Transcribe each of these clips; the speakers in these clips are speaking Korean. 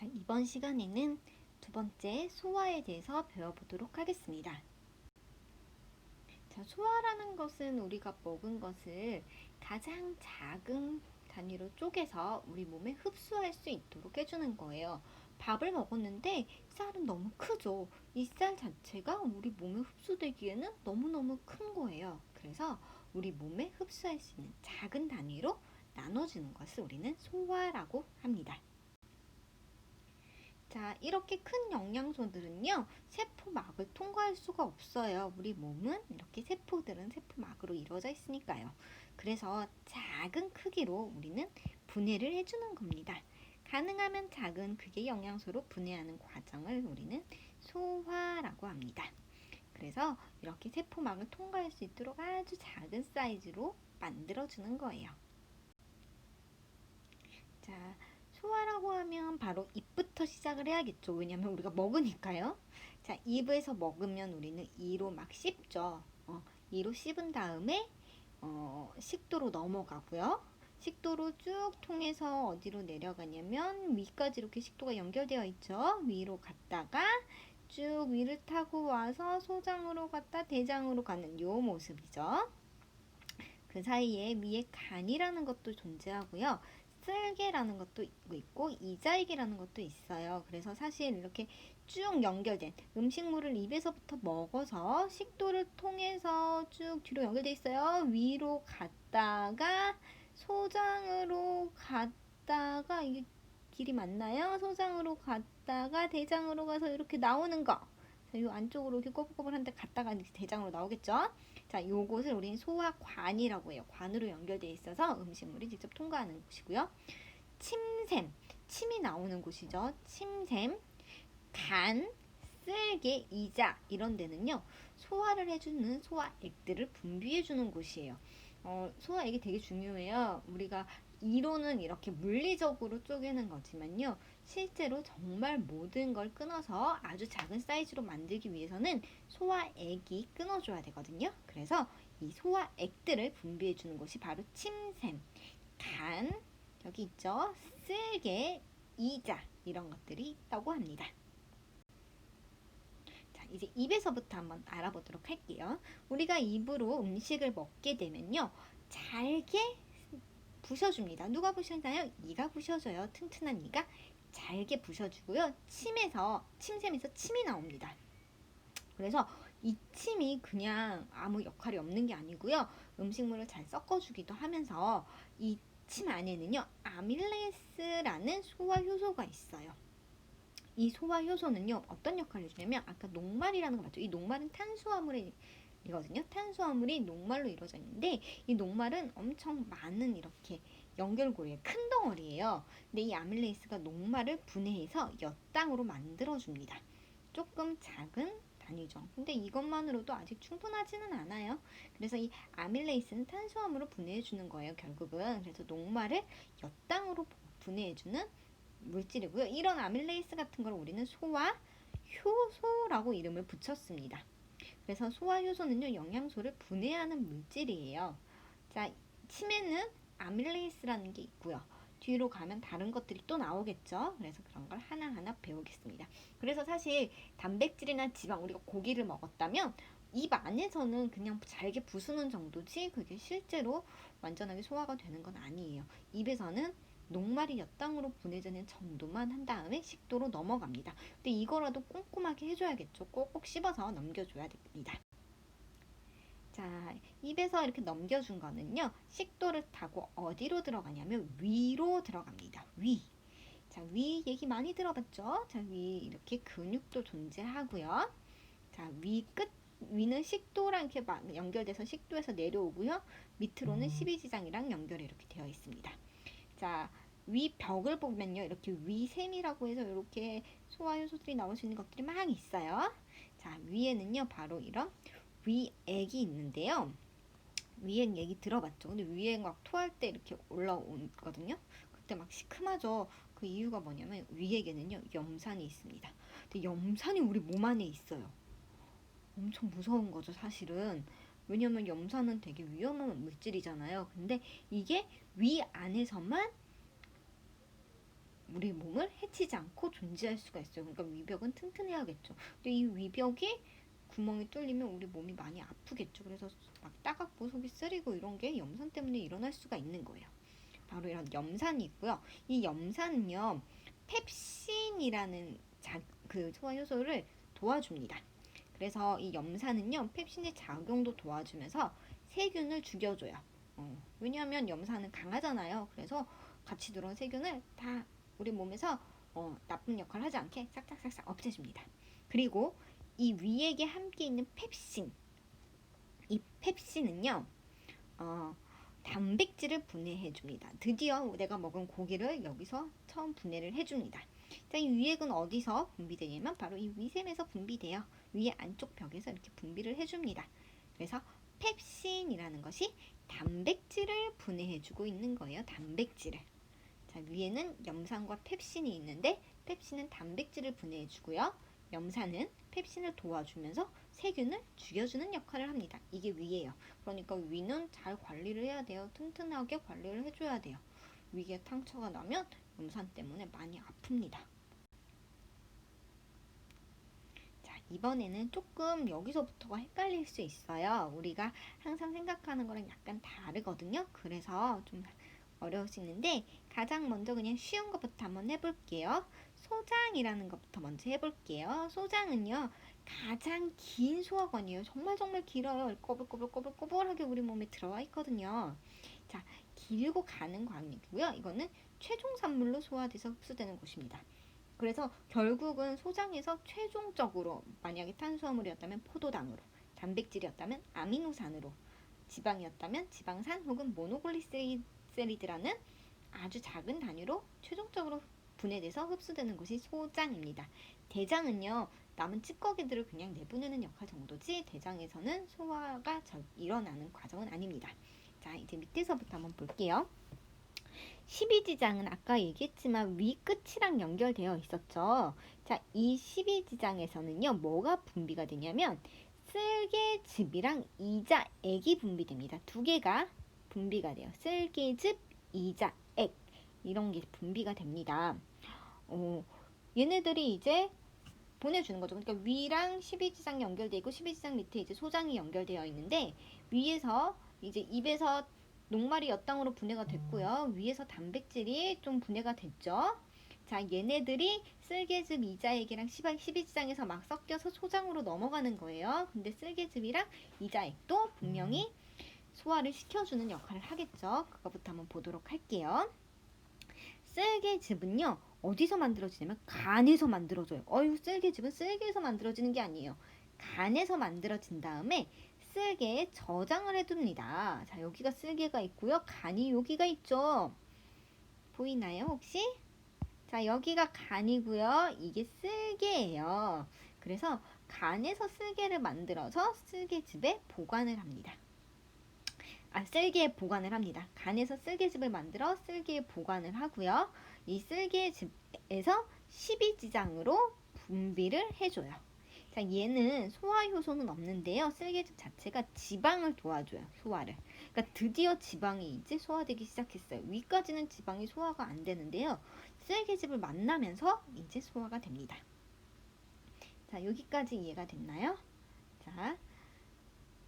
자, 이번 시간에는 두 번째 소화에 대해서 배워보도록 하겠습니다. 자, 소화라는 것은 우리가 먹은 것을 가장 작은 단위로 쪼개서 우리 몸에 흡수할 수 있도록 해주는 거예요. 밥을 먹었는데 쌀은 너무 크죠. 이 쌀 자체가 우리 몸에 흡수되기에는 너무너무 큰 거예요. 그래서 우리 몸에 흡수할 수 있는 작은 단위로 나눠주는 것을 우리는 소화라고 합니다. 자, 이렇게 큰 영양소들은요, 세포막을 통과할 수가 없어요. 우리 몸은 이렇게 세포들은 세포막으로 이루어져 있으니까요. 그래서 작은 크기로 우리는 분해를 해주는 겁니다. 가능하면 작은 크기의 영양소로 분해하는 과정을 우리는 소화라고 합니다. 그래서 이렇게 세포막을 통과할 수 있도록 아주 작은 사이즈로 만들어주는 거예요. 자, 소화라고 하면 바로 입부터 시작을 해야겠죠. 왜냐면 우리가 먹으니까요. 자, 입에서 먹으면 우리는 이로 막 씹죠. 이로 씹은 다음에 식도로 넘어가고요. 식도로 쭉 통해서 어디로 내려가냐면 위까지 이렇게 식도가 연결되어 있죠. 위로 갔다가 쭉 위를 타고 와서 소장으로 갔다 대장으로 가는 요 모습이죠. 그 사이에 위에 간이라는 것도 존재하고요. 쓸개라는 것도 있고 이자익이라는 것도 있어요. 그래서 사실 이렇게 쭉 연결된 음식물을 입에서부터 먹어서 식도를 통해서 쭉 뒤로 연결돼 있어요. 위로 갔다가 소장으로 갔다가 이게 길이 맞나요? 소장으로 갔다가 대장으로 가서 이렇게 나오는 거. 이 안쪽으로 이렇게 꼬불꼬불한데 갔다가 대장으로 나오겠죠? 자, 요것을 우리는 소화관이라고 해요. 관으로 연결되어 있어서 음식물이 직접 통과하는 곳이고요. 침샘, 침이 나오는 곳이죠. 침샘, 간, 쓸개, 이자 이런 데는요. 소화를 해주는 소화액들을 분비해주는 곳이에요. 소화액이 되게 중요해요. 우리가 이론은 이렇게 물리적으로 쪼개는 거지만요. 실제로 정말 모든 걸 끊어서 아주 작은 사이즈로 만들기 위해서는 소화액이 끊어줘야 되거든요. 그래서 이 소화액들을 분비해주는 곳이 바로 침샘, 간, 여기 있죠. 쓸개, 이자 이런 것들이 있다고 합니다. 자, 이제 입에서부터 한번 알아보도록 할게요. 우리가 입으로 음식을 먹게 되면요. 잘게 부셔줍니다. 누가 부셔나요? 이가 부셔줘요. 튼튼한 이가 잘게 부셔주고요. 침샘에서 침이 나옵니다. 그래서 이 침이 그냥 아무 역할이 없는 게 아니고요. 음식물을 잘 섞어주기도 하면서 이 침 안에는요. 아밀레이스라는 소화 효소가 있어요. 이 소화 효소는요. 어떤 역할을 해주냐면 아까 녹말이라는 거 맞죠? 이 녹말은 탄수화물이거든요. 탄수화물이 녹말로 이루어져 있는데 이 녹말은 엄청 많은 이렇게 연결고리의 큰 덩어리예요. 근데 이 아밀레이스가 녹말을 분해해서 엿당으로 만들어줍니다. 조금 작은 단위죠. 근데 이것만으로도 아직 충분하지는 않아요. 그래서 이 아밀레이스는 탄수화물을 분해해주는 거예요, 결국은. 그래서 녹말을 엿당으로 분해해주는 물질이고요. 이런 아밀레이스 같은 걸 우리는 소화 효소라고 이름을 붙였습니다. 그래서 소화 효소는요, 영양소를 분해하는 물질이에요. 자, 침에는 아밀레이스라는 게 있고요. 뒤로 가면 다른 것들이 또 나오겠죠. 그래서 그런 걸 하나하나 배우겠습니다. 그래서 사실 단백질이나 지방, 우리가 고기를 먹었다면 입 안에서는 그냥 잘게 부수는 정도지 그게 실제로 완전하게 소화가 되는 건 아니에요. 입에서는 녹말이 엿당으로 분해지는 정도만 한 다음에 식도로 넘어갑니다. 근데 이거라도 꼼꼼하게 해줘야겠죠. 꼭꼭 씹어서 넘겨줘야 됩니다. 자, 입에서 이렇게 넘겨준 거는요. 식도를 타고 어디로 들어가냐면 위로 들어갑니다. 위. 자, 위 얘기 많이 들어봤죠? 자, 위 이렇게 근육도 존재하고요. 자, 위는 식도랑 이렇게 막 연결돼서 식도에서 내려오고요. 밑으로는 십이지장이랑 연결이 이렇게 되어 있습니다. 자, 위 벽을 보면요. 이렇게 위샘이라고 해서 이렇게 소화효소들이 나올 수 있는 것들이 막 있어요. 자, 위에는요. 바로 이런 위액이 있는데요. 위액 얘기 들어봤죠? 근데 위액 막 토할 때 이렇게 올라오거든요. 그때 막 시큼하죠. 그 이유가 뭐냐면 위액에는요. 염산이 있습니다. 근데 염산이 우리 몸 안에 있어요. 엄청 무서운 거죠, 사실은. 왜냐면 염산은 되게 위험한 물질이잖아요. 근데 이게 위 안에서만 우리 몸을 해치지 않고 존재할 수가 있어요. 그러니까 위벽은 튼튼해야겠죠. 근데 이 위벽이 구멍이 뚫리면 우리 몸이 많이 아프겠죠. 그래서 막 따갑고 속이 쓰리고 이런 게 염산 때문에 일어날 수가 있는 거예요. 바로 이런 염산이 있고요. 이 염산은요, 펩신이라는 그 소화 효소를 도와줍니다. 그래서 이 염산은요, 펩신의 작용도 도와주면서 세균을 죽여줘요. 왜냐하면 염산은 강하잖아요. 그래서 같이 들어온 세균을 다 우리 몸에서 나쁜 역할을 하지 않게 싹싹싹싹 없애줍니다. 그리고 이 위액에 함께 있는 펩신, 이 펩신은요, 어, 단백질을 분해해줍니다. 드디어 내가 먹은 고기를 여기서 처음 분해를 해줍니다. 자, 이 위액은 어디서 분비되냐면 바로 이 위샘에서 분비돼요. 위의 안쪽 벽에서 이렇게 분비를 해줍니다. 그래서 펩신이라는 것이 단백질을 분해해주고 있는 거예요. 단백질을. 자, 위에는 염산과 펩신이 있는데 펩신은 단백질을 분해해주고요. 염산은 펩신을 도와주면서 세균을 죽여주는 역할을 합니다. 이게 위예요. 그러니까 위는 잘 관리를 해야 돼요. 튼튼하게 관리를 해줘야 돼요. 위에 상처가 나면 염산 때문에 많이 아픕니다. 자, 이번에는 조금 여기서부터가 헷갈릴 수 있어요. 우리가 항상 생각하는 거랑 약간 다르거든요. 그래서 좀 어려울 수 있는데 가장 먼저 그냥 쉬운 것부터 한번 해볼게요. 소장이라는 것부터 먼저 해볼게요. 소장은요, 가장 긴 소화관이에요. 정말 정말 길어요. 꼬불꼬불꼬불꼬불하게 우리 몸에 들어와 있거든요. 자, 길고 가는 관이고요. 이거는 최종 산물로 소화돼서 흡수되는 곳입니다. 그래서 결국은 소장에서 최종적으로 만약에 탄수화물이었다면 포도당으로, 단백질이었다면 아미노산으로, 지방이었다면 지방산 혹은 모노글리세리드라는 아주 작은 단위로 최종적으로 분해돼서 흡수되는 것이 소장입니다. 대장은요, 남은 찌꺼기들을 그냥 내보내는 역할 정도지 대장에서는 소화가 일어나는 과정은 아닙니다. 자, 이제 밑에서부터 한번 볼게요. 12지장은 아까 얘기했지만 위 끝이랑 연결되어 있었죠. 자, 이 12지장에서는요, 뭐가 분비가 되냐면 쓸개즙이랑 이자액이 분비됩니다. 두 개가 분비가 돼요. 쓸개즙, 이자액 이런 게 분비가 됩니다. 얘네들이 이제 보내주는 거죠. 그러니까 위랑 12지장 연결되어 있고 12지장 밑에 이제 소장이 연결되어 있는데 위에서 이제 입에서 녹말이 엿당으로 분해가 됐고요. 위에서 단백질이 좀 분해가 됐죠. 자, 얘네들이 쓸개즙 이자액이랑 12지장에서 막 섞여서 소장으로 넘어가는 거예요. 근데 쓸개즙이랑 이자액도 분명히 소화를 시켜주는 역할을 하겠죠. 그거부터 한번 보도록 할게요. 쓸개즙은요, 어디서 만들어지냐면 간에서 만들어져요. 쓸개즙은 쓸개에서 만들어지는 게 아니에요. 간에서 만들어진 다음에 쓸개에 저장을 해둡니다. 자, 여기가 쓸개가 있고요. 간이 여기가 있죠. 보이나요, 혹시? 자, 여기가 간이고요. 이게 쓸개예요. 그래서 간에서 쓸개를 만들어서 쓸개즙에 보관을 합니다. 쓸개에 보관을 합니다. 간에서 쓸개즙을 만들어 쓸개에 보관을 하고요. 이 쓸개즙에서 12지장으로 분비를 해줘요. 자, 얘는 소화효소는 없는데요. 쓸개즙 자체가 지방을 도와줘요. 소화를. 그러니까 드디어 지방이 이제 소화되기 시작했어요. 위까지는 지방이 소화가 안 되는데요. 쓸개즙을 만나면서 이제 소화가 됩니다. 자, 여기까지 이해가 됐나요? 자,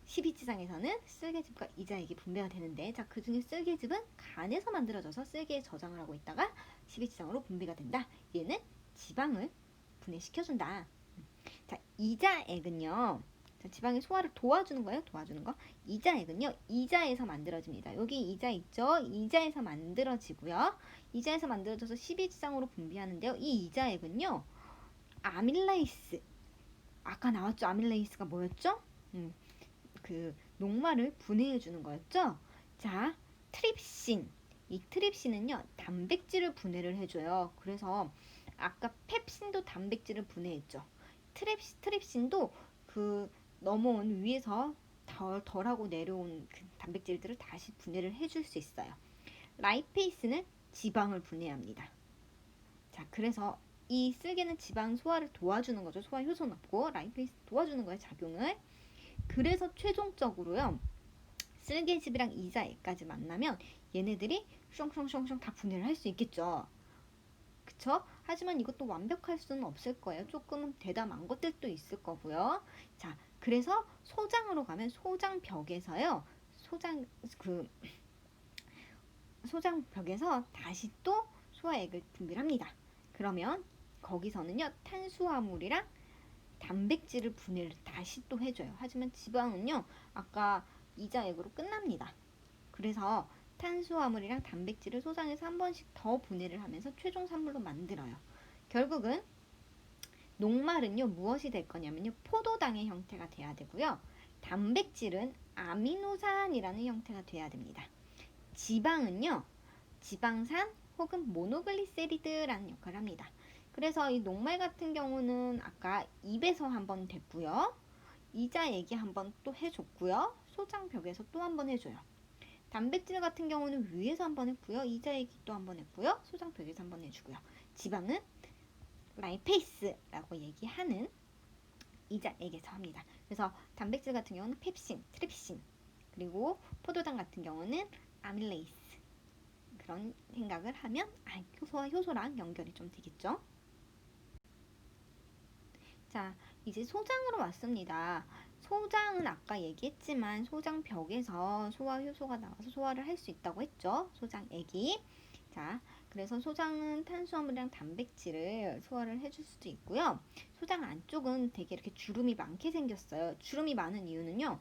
12지장에서는 쓸개즙과 이자액이 분배가 되는데, 자, 그 중에 쓸개즙은 간에서 만들어져서 쓸개에 저장을 하고 있다가 12지장으로 분배가 된다. 얘는 지방을 분해시켜준다. 자, 이자액은요, 자, 지방의 소화를 도와주는 거예요. 도와주는 거. 이자액은요, 이자에서 만들어집니다. 여기 이자 있죠? 이자에서 만들어지고요. 이자에서 만들어져서 12지장으로 분비하는데요. 이 이자액은요, 아밀레이스. 아까 나왔죠? 아밀레이스가 뭐였죠? 그 녹말을 분해해 주는 거였죠. 자, 트립신. 이 트립신은요, 단백질을 분해를 해줘요. 그래서 아까 펩신도 단백질을 분해했죠. 트립신도 그 넘어온 위에서 덜하고 내려온 그 단백질들을 다시 분해를 해줄 수 있어요. 라이페이스는 지방을 분해합니다. 자, 그래서 이 쓸개는 지방 소화를 도와주는 거죠. 소화 효소는 없고 라이페이스 도와주는 거예요, 작용을. 그래서 최종적으로요, 쓸개즙이랑 이자액까지 만나면 얘네들이 숑숑숑숑 다 분해를 할 수 있겠죠. 그쵸? 하지만 이것도 완벽할 수는 없을 거예요. 조금은 대담한 것들도 있을 거고요. 자, 그래서 소장으로 가면 소장벽에서요. 소장 그 소장벽에서 다시 또 소화액을 분비를 합니다. 그러면 거기서는요. 탄수화물이랑 단백질을 분해를 다시 또 해줘요. 하지만 지방은요. 아까 이자액으로 끝납니다. 그래서 탄수화물이랑 단백질을 소장에서 한 번씩 더 분해를 하면서 최종 산물로 만들어요. 결국은 녹말은요 무엇이 될 거냐면요 포도당의 형태가 돼야 되고요. 단백질은 아미노산이라는 형태가 돼야 됩니다. 지방은요 지방산 혹은 모노글리세리드라는 역할을 합니다. 그래서 이 녹말 같은 경우는 아까 입에서 한번 됐고요. 이자 얘기 한번 또 해줬고요. 소장벽에서 또 한번 해줘요. 단백질 같은 경우는 위에서 한번 했고요. 이자 얘기 또 한번 했고요. 소장벽에서 한번 해주고요. 지방은 라이페이스라고 얘기하는 이자에게서 합니다. 그래서 단백질 같은 경우는 펩신, 트립신, 그리고 포도당 같은 경우는 아밀레이스 그런 생각을 하면 효소와 효소랑 연결이 좀 되겠죠. 자, 이제 소장으로 왔습니다. 소장은 아까 얘기했지만 소장벽에서 소화 효소가 나와서 소화를 할 수 있다고 했죠. 소장액이. 자, 그래서 소장은 탄수화물이랑 단백질을 소화를 해줄 수도 있고요. 소장 안쪽은 되게 이렇게 주름이 많게 생겼어요. 주름이 많은 이유는요.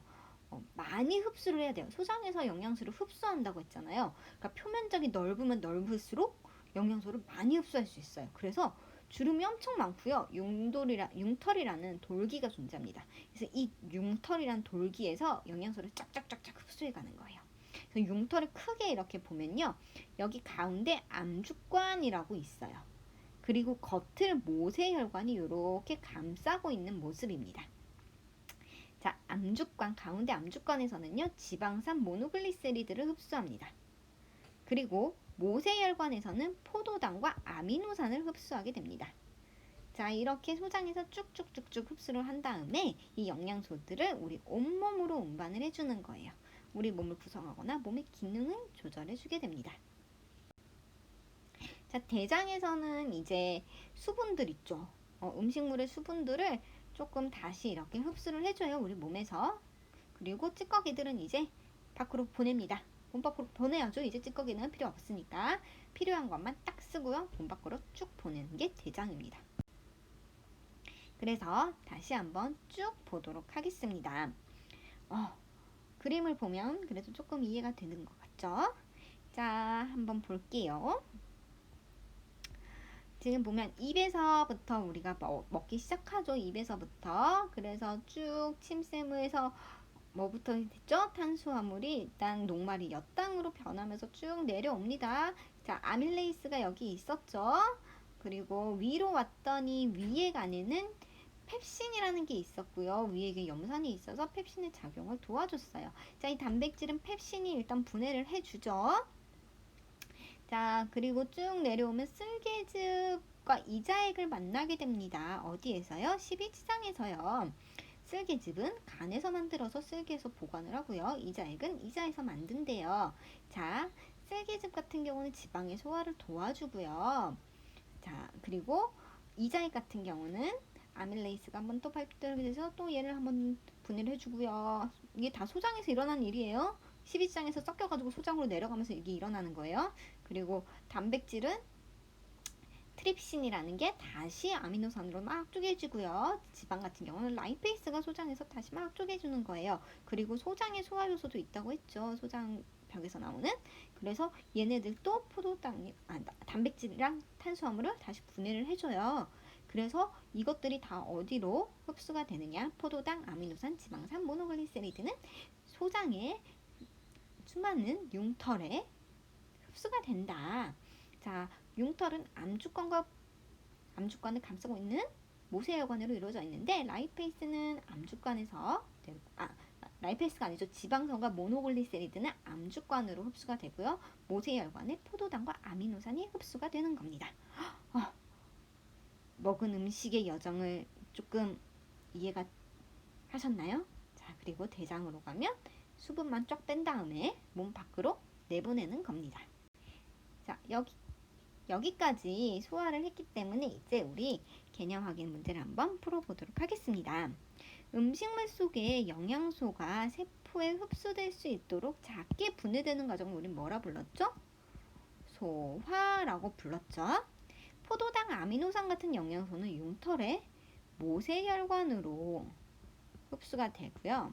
많이 흡수를 해야 돼요. 소장에서 영양소를 흡수한다고 했잖아요. 그러니까 표면적이 넓으면 넓을수록 영양소를 많이 흡수할 수 있어요. 그래서 주름이 엄청 많고요. 융털이라는 돌기가 존재합니다. 그래서 이 융털이란 돌기에서 영양소를 쫙쫙쫙쫙 흡수해 가는 거예요. 그래서 융털을 크게 이렇게 보면요. 여기 가운데 암주관이라고 있어요. 그리고 겉을 모세혈관이 이렇게 감싸고 있는 모습입니다. 자, 암주관, 가운데 암주관에서는요. 지방산 모노글리세리드를 흡수합니다. 그리고 모세혈관에서는 포도당과 아미노산을 흡수하게 됩니다. 자, 이렇게 소장에서 쭉쭉쭉쭉 흡수를 한 다음에 이 영양소들을 우리 온몸으로 운반을 해주는 거예요. 우리 몸을 구성하거나 몸의 기능을 조절해주게 됩니다. 자, 대장에서는 이제 수분들 있죠. 음식물의 수분들을 조금 다시 이렇게 흡수를 해줘요. 우리 몸에서. 그리고 찌꺼기들은 이제 밖으로 보냅니다. 몸 밖으로 보내야죠. 이제 찌꺼기는 필요 없으니까 필요한 것만 딱 쓰고요. 몸 밖으로 쭉 보내는 게 대장입니다. 그래서 다시 한번 쭉 보도록 하겠습니다. 그림을 보면 그래도 조금 이해가 되는 것 같죠? 자, 한번 볼게요. 지금 보면 입에서부터 우리가 먹기 시작하죠. 입에서부터. 그래서 쭉 침샘에서 뭐부터 됐죠? 탄수화물이 일단 녹말이 엿당으로 변하면서 쭉 내려옵니다. 자, 아밀레이스가 여기 있었죠. 그리고 위로 왔더니 위에 가는 펩신이라는 게 있었고요. 위에 염산이 있어서 펩신의 작용을 도와줬어요. 자, 이 단백질은 펩신이 일단 분해를 해주죠. 자, 그리고 쭉 내려오면 쓸개즙과 이자액을 만나게 됩니다. 어디에서요? 12지장에서요. 쓸개즙은 간에서 만들어서 쓸개에서 보관을 하고요. 이자액은 이자에서 만든대요. 자, 쓸개즙 같은 경우는 지방의 소화를 도와주고요. 자, 그리고 이자액 같은 경우는 아밀레이스가 한번 또 발달하게 돼서 또 얘를 한번 분해를 해주고요. 이게 다 소장에서 일어난 일이에요. 12지장에서 섞여가지고 소장으로 내려가면서 이게 일어나는 거예요. 그리고 단백질은 트립신이라는 게 다시 아미노산으로 막 쪼개지고요. 지방 같은 경우는 라이페이스가 소장에서 다시 막 쪼개주는 거예요. 그리고 소장에 소화효소도 있다고 했죠. 소장벽에서 나오는. 그래서 얘네들도 단백질이랑 탄수화물을 다시 분해를 해줘요. 그래서 이것들이 다 어디로 흡수가 되느냐? 포도당, 아미노산, 지방산, 모노글리세리드는 소장의 수많은 융털에 흡수가 된다. 자, 융털은 암주관을 감싸고 있는 모세혈관으로 이루어져 있는데 라이페이스는 라이페이스가 아니죠. 지방산과 모노글리세리드는 암주관으로 흡수가 되고요. 모세혈관에 포도당과 아미노산이 흡수가 되는 겁니다. 먹은 음식의 여정을 조금 이해가 하셨나요? 자, 그리고 대장으로 가면 수분만 쫙 뺀 다음에 몸 밖으로 내보내는 겁니다. 자, 여기 여기까지 소화를 했기 때문에 이제 우리 개념 확인 문제를 한번 풀어보도록 하겠습니다. 음식물 속에 영양소가 세포에 흡수될 수 있도록 작게 분해되는 과정을 우린 뭐라 불렀죠? 소화라고 불렀죠. 포도당, 아미노산 같은 영양소는 흉털의 모세혈관으로 흡수가 되고요.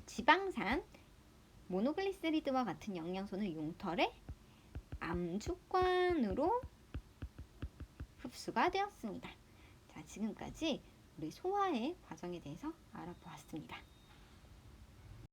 지방산, 모노글리세리드와 같은 영양소는 흉털의 암축관으로 흡수가 되었습니다. 자, 지금까지 우리 소화의 과정에 대해서 알아보았습니다.